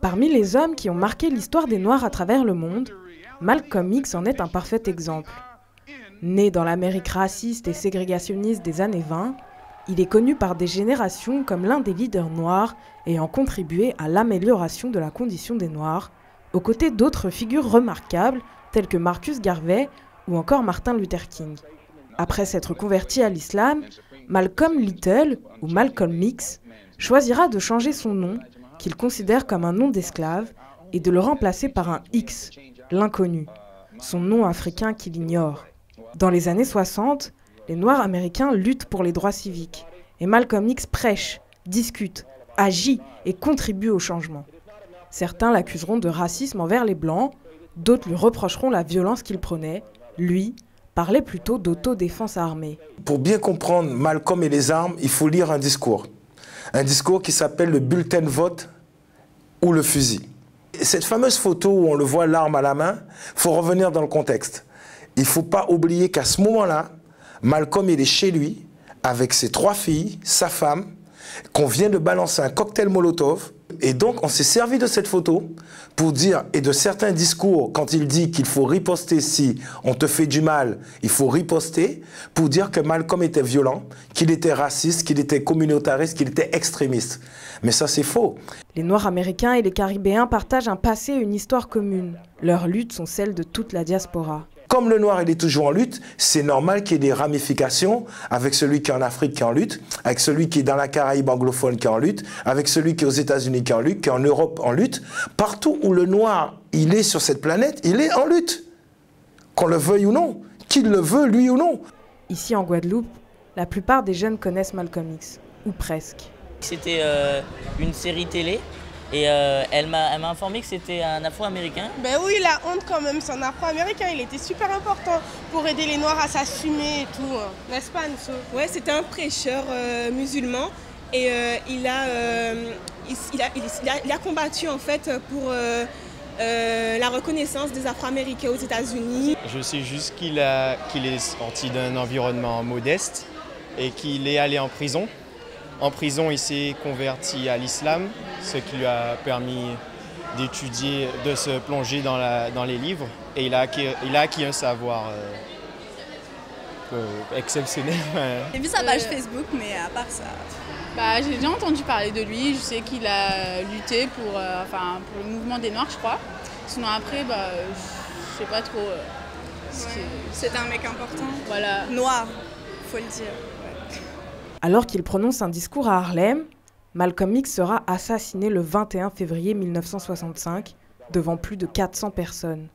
Parmi les hommes qui ont marqué l'histoire des Noirs à travers le monde, Malcolm X en est un parfait exemple. Né dans l'Amérique raciste et ségrégationniste des années 20, il est connu par des générations comme l'un des leaders noirs ayant contribué à l'amélioration de la condition des Noirs, aux côtés d'autres figures remarquables telles que Marcus Garvey ou encore Martin Luther King. Après s'être converti à l'islam, Malcolm Little, ou Malcolm X, choisira de changer son nom, qu'il considère comme un nom d'esclave, et de le remplacer par un X, l'inconnu, son nom africain qu'il ignore. Dans les années 60, les Noirs américains luttent pour les droits civiques, et Malcolm X prêche, discute, agit et contribue au changement. Certains l'accuseront de racisme envers les Blancs, d'autres lui reprocheront la violence qu'il prônait. Lui parlait plutôt d'autodéfense armée. Pour bien comprendre Malcolm et les armes, il faut lire un discours. Un discours qui s'appelle le bulletin de vote ou le fusil. Cette fameuse photo où on le voit l'arme à la main, il faut revenir dans le contexte. Il ne faut pas oublier qu'à ce moment-là, Malcolm il est chez lui avec ses 3 filles, sa femme, qu'on vient de balancer un cocktail Molotov. Et donc, on s'est servi de cette photo pour dire, et de certains discours, quand il dit qu'il faut riposter si on te fait du mal, il faut riposter, pour dire que Malcolm était violent, qu'il était raciste, qu'il était communautariste, qu'il était extrémiste. Mais ça, c'est faux. Les Noirs américains et les Caribéens partagent un passé et une histoire commune. Leurs luttes sont celles de toute la diaspora. Comme le noir il est toujours en lutte, c'est normal qu'il y ait des ramifications avec celui qui est en Afrique qui est en lutte, avec celui qui est dans la Caraïbe anglophone qui est en lutte, avec celui qui est aux États-Unis qui est en lutte, qui est en Europe en lutte. Partout où le noir il est sur cette planète, il est en lutte. Qu'on le veuille ou non, qu'il le veut lui ou non. Ici en Guadeloupe, la plupart des jeunes connaissent Malcolm X, ou presque. C'était une série télé. Et elle m'a informé que c'était un Afro-Américain. Ben oui, la honte quand même, c'est un Afro-Américain. Il était super important pour aider les Noirs à s'assumer et tout. N'est-ce pas, Anso? Ouais, c'était un prêcheur musulman et il a combattu en fait pour la reconnaissance des Afro-Américains aux États-Unis. Je sais juste qu'il est sorti d'un environnement modeste et qu'il est allé en prison. En prison, il s'est converti à l'islam, ce qui lui a permis d'étudier, de se plonger dans les livres. Et il a acquis un savoir exceptionnel. J'ai vu sa page Facebook, mais à part ça... J'ai déjà entendu parler de lui. Je sais qu'il a lutté pour le mouvement des Noirs, je crois. Sinon après, je sais pas trop. C'est un mec important. Voilà. Noir, faut le dire. Alors qu'il prononce un discours à Harlem, Malcolm X sera assassiné le 21 février 1965 devant plus de 400 personnes.